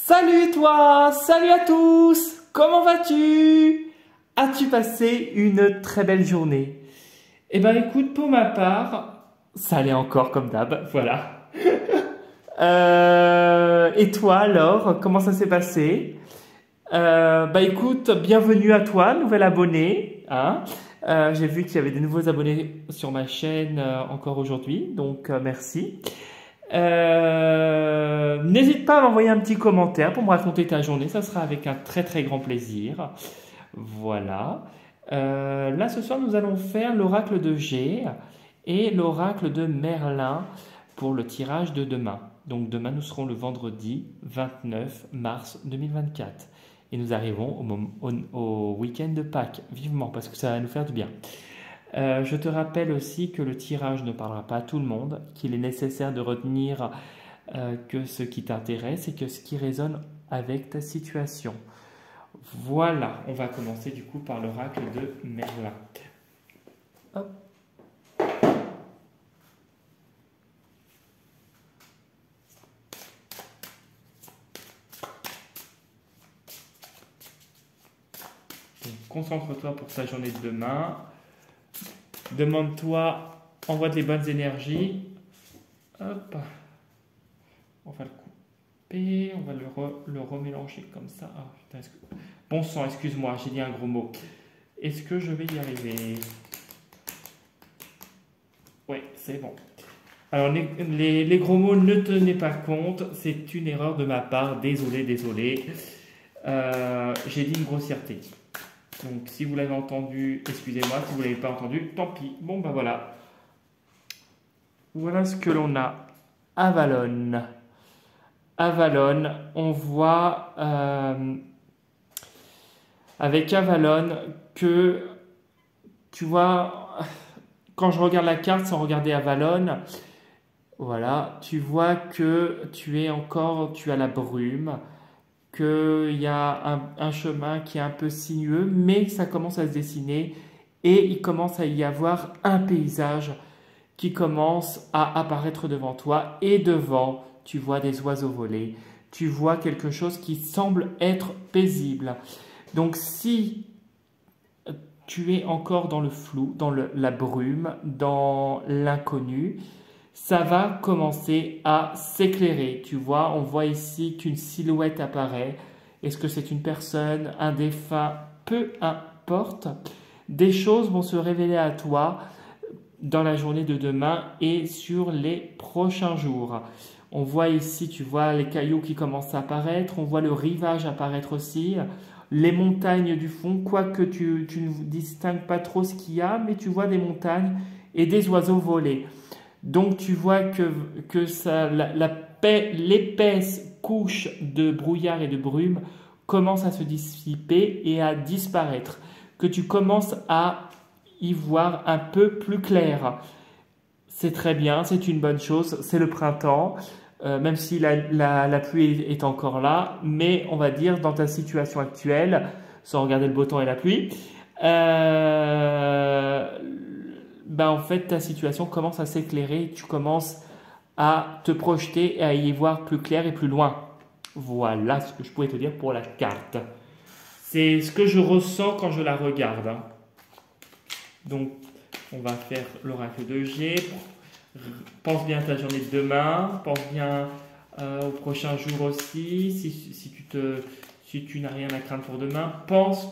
Salut toi, salut à tous, comment vas-tu? As-tu passé une très belle journée? Eh ben écoute, pour ma part, ça allait encore comme d'hab, voilà. Et toi alors, comment ça s'est passé? Bah écoute, bienvenue à toi, nouvel abonné, hein. J'ai vu qu'il y avait des nouveaux abonnés sur ma chaîne encore aujourd'hui, donc merci. N'hésite pas à m'envoyer un petit commentaire pour me raconter ta journée, ça sera avec un très très grand plaisir. Voilà. Là ce soir nous allons faire l'oracle de G et l'oracle de Merlin pour le tirage de demain. Donc demain nous serons le vendredi 29 mars 2024 et nous arrivons au week-end de Pâques, vivement parce que ça va nous faire du bien. Je te rappelle aussi que le tirage ne parlera pas à tout le monde, qu'il est nécessaire de retenir que ce qui t'intéresse et que ce qui résonne avec ta situation. Voilà, on va commencer du coup par l'oracle de Merlin. Hop. Concentre-toi pour ta journée de demain. Demande-toi, envoie des bonnes énergies. Hop. On va le couper, on va le remélanger comme ça. Ah, putain, bon sang, excuse-moi, j'ai dit un gros mot. Est-ce que je vais y arriver? Oui, c'est bon. Alors, les gros mots, ne tenez pas compte, c'est une erreur de ma part, désolé, désolé. J'ai dit une grossièreté. Donc, si vous l'avez entendu, excusez-moi, si vous ne l'avez pas entendu, tant pis. Bon, ben voilà. Voilà ce que l'on a. Avalon. Avalon, on voit avec Avalon que, tu vois, quand je regarde la carte sans regarder Avalon, voilà, tu vois que tu as la brume, qu'il y a un chemin qui est un peu sinueux, mais ça commence à se dessiner et il commence à y avoir un paysage qui commence à apparaître devant toi et devant, tu vois des oiseaux voler, tu vois quelque chose qui semble être paisible. Donc si tu es encore dans le flou, dans la brume, dans l'inconnu, ça va commencer à s'éclairer. Tu vois, on voit ici qu'une silhouette apparaît. Est-ce que c'est une personne, un défunt? Peu importe. Des choses vont se révéler à toi dans la journée de demain et sur les prochains jours. On voit ici, tu vois les cailloux qui commencent à apparaître, on voit le rivage apparaître aussi, les montagnes du fond, quoique tu ne distingues pas trop ce qu'il y a, mais tu vois des montagnes et des oiseaux voler. Donc tu vois que l'épaisse couche de brouillard et de brume commence à se dissiper et à disparaître, que tu commences à y voir un peu plus clair. C'est très bien, c'est une bonne chose, c'est le printemps, même si la pluie est encore là, mais on va dire dans ta situation actuelle, sans regarder le beau temps et la pluie, en fait ta situation commence à s'éclairer, tu commences à te projeter et à y voir plus clair et plus loin. Voilà ce que je pouvais te dire pour la carte. C'est ce que je ressens quand je la regarde, hein. Donc, on va faire l'oracle de G. Pense bien à ta journée de demain. Pense bien au prochain jour aussi. Si tu n'as rien à craindre pour demain, pense.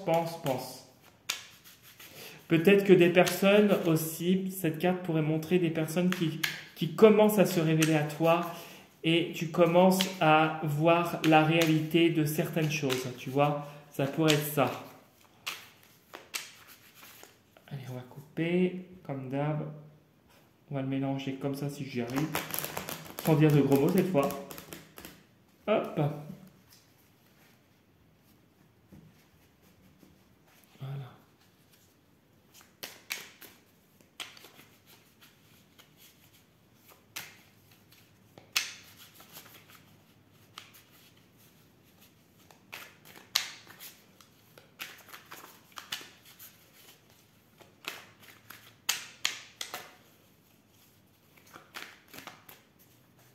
Peut-être que des personnes aussi, cette carte pourrait montrer des personnes qui commencent à se révéler à toi et tu commences à voir la réalité de certaines choses. Tu vois, ça pourrait être ça. Allez, on va couper, comme d'hab. On va le mélanger comme ça si j'y arrive. Sans dire de gros mots cette fois. Hop. Voilà.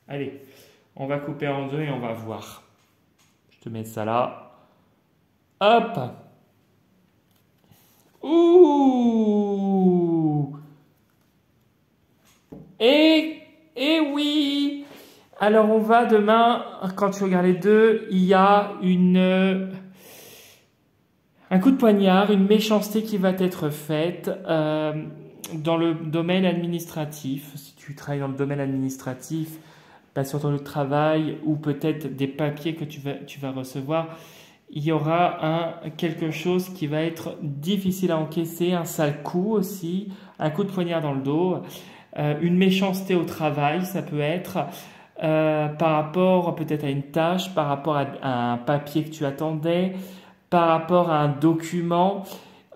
Allez, on va couper en deux et on va voir. te mets ça là. Hop. Ouh. Et oui. Alors on va demain, quand tu regardes les deux, il y a un coup de poignard, une méchanceté qui va être faite dans le domaine administratif. Si tu travailles dans le domaine administratif, bah, sur ton lieu de travail ou peut-être des papiers que tu vas recevoir, il y aura quelque chose qui va être difficile à encaisser, un sale coup aussi, un coup de poignard dans le dos, une méchanceté au travail, ça peut être par rapport peut-être à une tâche, par rapport à un papier que tu attendais, par rapport à un document.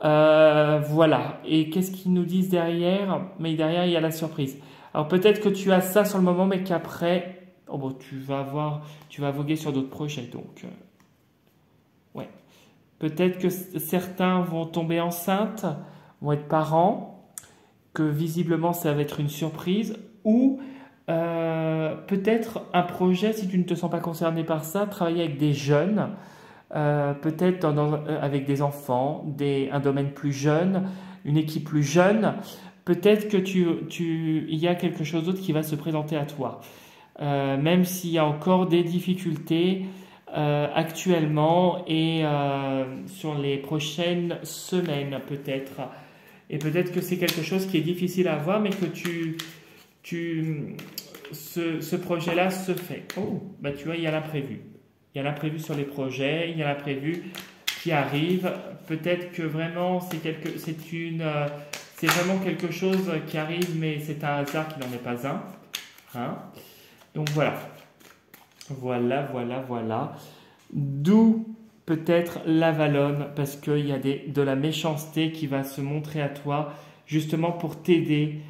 Voilà. Et qu'est-ce qu'ils nous disent derrière? Mais derrière, il y a la surprise. Alors peut-être que tu as ça sur le moment, mais qu'après, oh bon, tu vas voguer sur d'autres projets. Donc, ouais. Peut-être que certains vont tomber enceintes, vont être parents, que visiblement ça va être une surprise, ou peut-être un projet, si tu ne te sens pas concerné par ça, travailler avec des jeunes. Peut-être avec des enfants, un domaine plus jeune, une équipe plus jeune, peut-être que il y a quelque chose d'autre qui va se présenter à toi. Même s'il y a encore des difficultés actuellement et sur les prochaines semaines peut-être. Et peut-être que c'est quelque chose qui est difficile à voir, mais que ce projet-là se fait. Oh, bah tu vois, il y a l'imprévu. Il y a l'imprévu sur les projets, il y a l'imprévu qui arrive. Peut-être que vraiment c'est vraiment quelque chose qui arrive, mais c'est un hasard qui n'en est pas un. Hein? Donc voilà. Voilà. D'où peut-être la Valonne, parce qu'il y a de la méchanceté qui va se montrer à toi, justement pour t'aider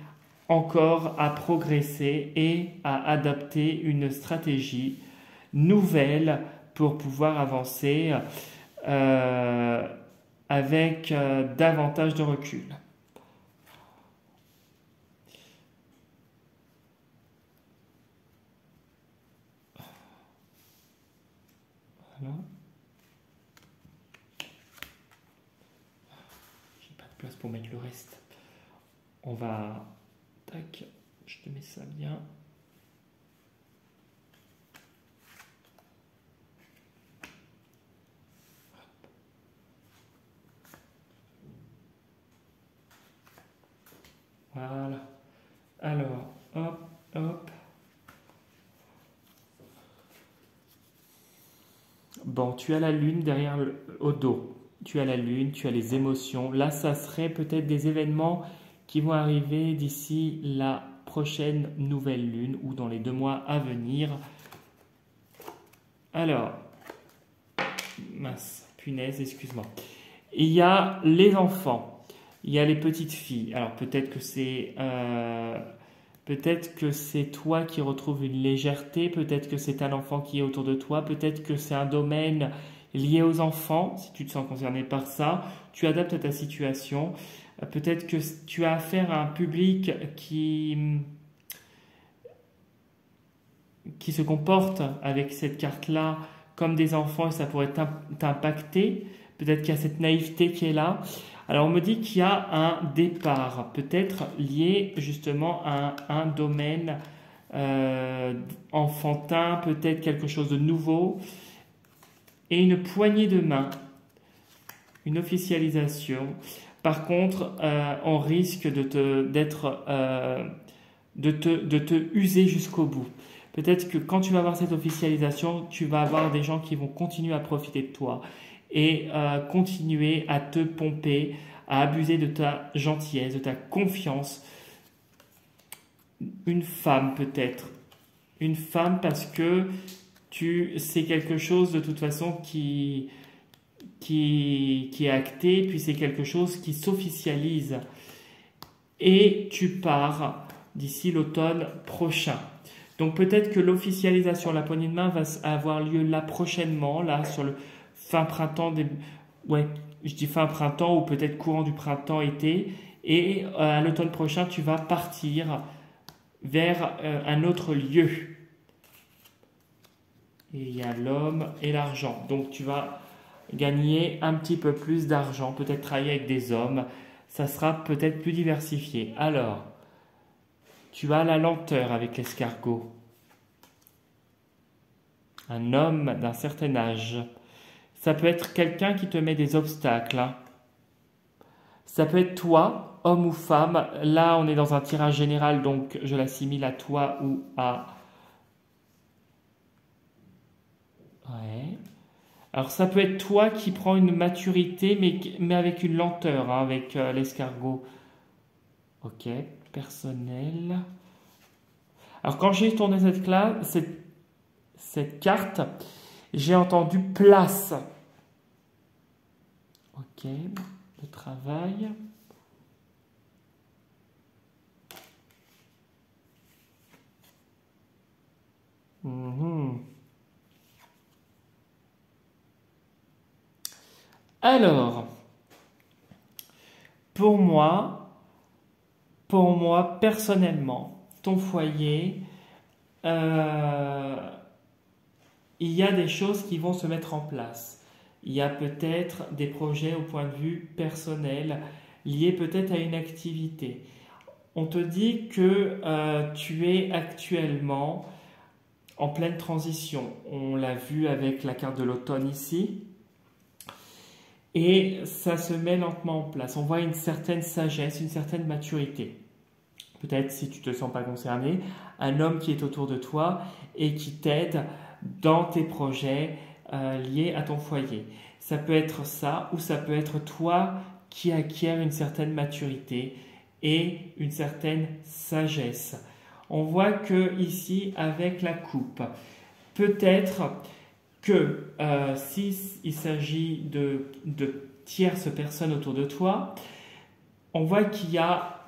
encore à progresser et à adapter une stratégie nouvelle pour pouvoir avancer avec davantage de recul. Voilà. J'ai pas de place pour mettre le reste. On va... Tac, je te mets ça bien. Voilà. Alors, hop. Bon, tu as la lune derrière au dos. Tu as la lune, tu as les émotions. Là, ça serait peut-être des événements qui vont arriver d'ici la prochaine nouvelle lune ou dans les 2 mois à venir. Alors, mince, punaise, excuse-moi. Il y a les enfants, il y a les petites filles. Alors peut-être que c'est toi qui retrouves une légèreté, peut-être que c'est un enfant qui est autour de toi, peut-être que c'est un domaine lié aux enfants, si tu te sens concerné par ça, tu adaptes à ta situation. Peut-être que tu as affaire à un public qui se comporte avec cette carte-là comme des enfants et ça pourrait t'impacter. Peut-être qu'il y a cette naïveté qui est là. Alors on me dit qu'il y a un départ, peut-être lié justement à un domaine enfantin, peut-être quelque chose de nouveau, et une poignée de main, une officialisation. Par contre, on risque de te user jusqu'au bout. Peut-être que quand tu vas avoir cette officialisation, tu vas avoir des gens qui vont continuer à profiter de toi et continuer à te pomper, à abuser de ta gentillesse, de ta confiance. Une femme peut-être. Une femme parce que c'est quelque chose de toute façon qui est acté, puis c'est quelque chose qui s'officialise. Et tu pars d'ici l'automne prochain. Donc peut-être que l'officialisation, la poignée de main va avoir lieu là prochainement, là sur le fin printemps, ouais, je dis fin printemps ou peut-être courant du printemps-été. Et à l'automne prochain, tu vas partir vers un autre lieu. Et il y a l'homme et l'argent. Donc tu vas gagner un petit peu plus d'argent, peut-être travailler avec des hommes. Ça sera peut-être plus diversifié. Alors, tu as la lenteur avec l'escargot. Un homme d'un certain âge. Ça peut être quelqu'un qui te met des obstacles, hein. Ça peut être toi, homme ou femme. Là, on est dans un tirage général, donc je l'assimile à toi ou à... Ouais. Alors, ça peut être toi qui prends une maturité, mais avec une lenteur, hein, avec l'escargot. Ok, personnel. Alors, quand j'ai tourné cette carte, j'ai entendu place. Ok, le travail. Mhm. Alors, pour moi, personnellement, ton foyer, euh, il y a des choses qui vont se mettre en place. Il y a peut-être des projets au point de vue personnel, liés peut-être à une activité. On te dit que tu es actuellement en pleine transition. On l'a vu avec la carte de l'automne ici. Et ça se met lentement en place. On voit une certaine sagesse, une certaine maturité. Peut-être, si tu ne te sens pas concerné, un homme qui est autour de toi et qui t'aide dans tes projets liés à ton foyer. Ça peut être ça, ou ça peut être toi qui acquiert une certaine maturité et une certaine sagesse. On voit que ici, avec la coupe, peut-être que s'il s'agit de tierces personnes autour de toi, on voit qu'il y a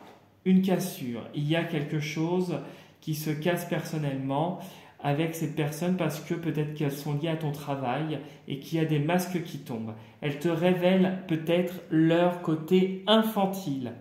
une cassure, il y a quelque chose qui se casse personnellement avec cette personne parce que peut-être qu'elles sont liées à ton travail et qu'il y a des masques qui tombent. Elles te révèlent peut-être leur côté infantile.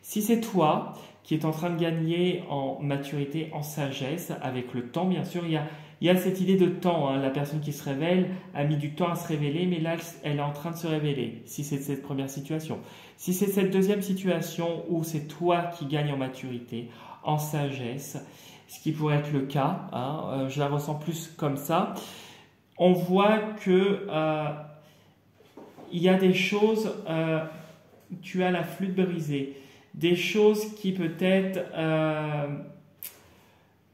Si c'est toi qui es en train de gagner en maturité, en sagesse, avec le temps bien sûr, il y a cette idée de temps, hein. La personne qui se révèle a mis du temps à se révéler, mais là, elle est en train de se révéler, si c'est cette première situation. Si c'est cette deuxième situation où c'est toi qui gagnes en maturité, en sagesse, ce qui pourrait être le cas, hein, je la ressens plus comme ça, on voit que il y a des choses, tu as la flûte brisée, des choses qui peut-être...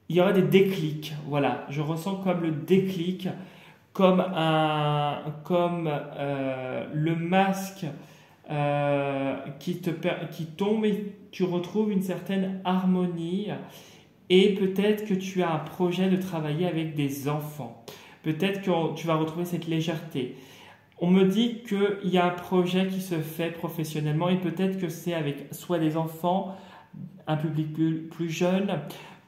il y aura des déclics, voilà, je ressens comme le déclic, comme le masque qui tombe et tu retrouves une certaine harmonie et peut-être que tu as un projet de travailler avec des enfants, peut-être que tu vas retrouver cette légèreté. On me dit qu'il y a un projet qui se fait professionnellement et peut-être que c'est avec soit des enfants, un public plus jeune,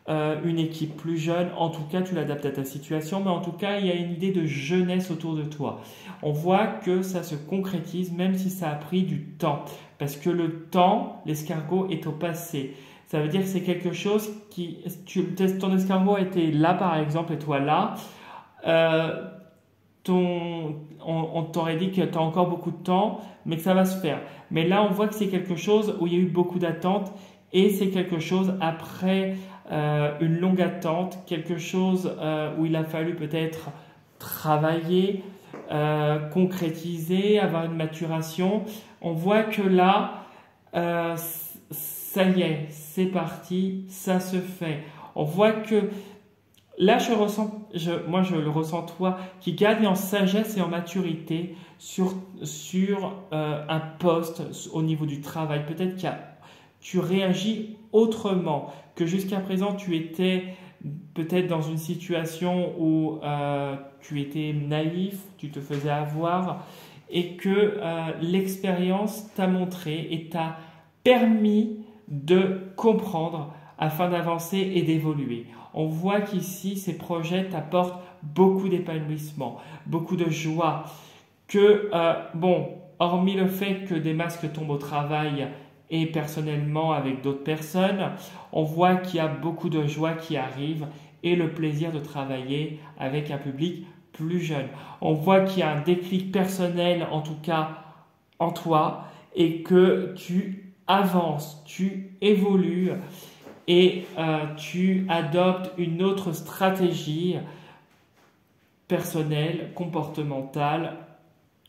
une équipe plus jeune, en tout cas tu l'adaptes à ta situation, mais en tout cas il y a une idée de jeunesse autour de toi. On voit que ça se concrétise même si ça a pris du temps, parce que le temps, l'escargot est au passé. Ça veut dire que c'est quelque chose ton escargot était là par exemple et toi là, on t'aurait dit que tu as encore beaucoup de temps, mais que ça va se faire. Mais là on voit que c'est quelque chose où il y a eu beaucoup d'attentes et c'est quelque chose après une longue attente, quelque chose où il a fallu peut-être travailler, concrétiser, avoir une maturation. On voit que là, ça y est, c'est parti, ça se fait. On voit que là, moi je le ressens toi, qui gagne en sagesse et en maturité sur un poste au niveau du travail. Peut-être tu réagis autrement que jusqu'à présent tu étais peut-être dans une situation où tu étais naïf, tu te faisais avoir et que l'expérience t'a montré et t'a permis de comprendre afin d'avancer et d'évoluer. On voit qu'ici ces projets t'apportent beaucoup d'épanouissement, beaucoup de joie, que hormis le fait que des masques tombent au travail et personnellement avec d'autres personnes, on voit qu'il y a beaucoup de joie qui arrive et le plaisir de travailler avec un public plus jeune. On voit qu'il y a un déclic personnel, en tout cas en toi, et que tu avances, tu évolues et tu adoptes une autre stratégie personnelle, comportementale.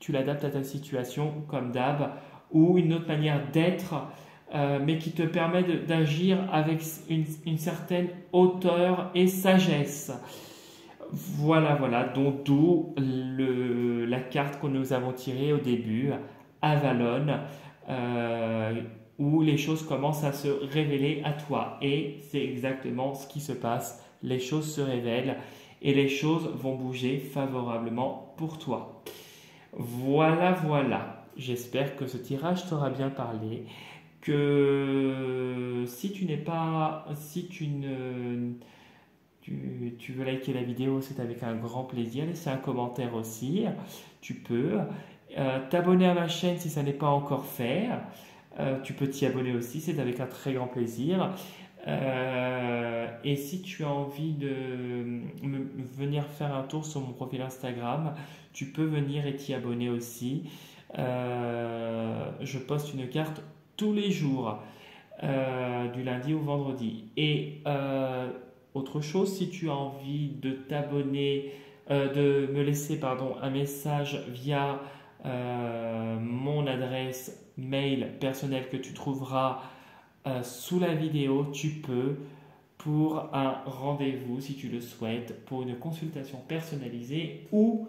Tu l'adaptes à ta situation, comme d'hab, ou une autre manière d'être, mais qui te permet d'agir avec une certaine hauteur et sagesse. Voilà, voilà, donc d'où la carte que nous avons tirée au début, Avalon, où les choses commencent à se révéler à toi. Et c'est exactement ce qui se passe. Les choses se révèlent et les choses vont bouger favorablement pour toi. Voilà, voilà. J'espère que ce tirage t'aura bien parlé. Que si tu n'es pas, si tu ne tu veux liker la vidéo, c'est avec un grand plaisir. Laissez un commentaire aussi, tu peux. T'abonner à ma chaîne si ça n'est pas encore fait. Tu peux t'y abonner aussi, c'est avec un très grand plaisir. Et si tu as envie de venir faire un tour sur mon profil Instagram, tu peux venir et t'y abonner aussi. Je poste une carte tous les jours, du lundi au vendredi. Et autre chose, si tu as envie de t'abonner, de me laisser un message via mon adresse mail personnelle que tu trouveras sous la vidéo, tu peux pour un rendez-vous si tu le souhaites, pour une consultation personnalisée ou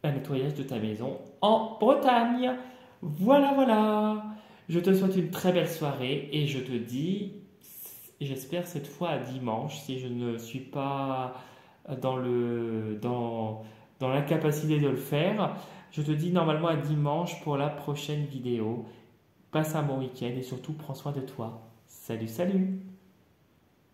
un nettoyage de ta maison en Bretagne. Voilà, voilà. Je te souhaite une très belle soirée et je te dis, j'espère cette fois à dimanche, si je ne suis pas dans l'incapacité de le faire, je te dis normalement à dimanche pour la prochaine vidéo. Passe un bon week-end et surtout prends soin de toi. Salut, salut!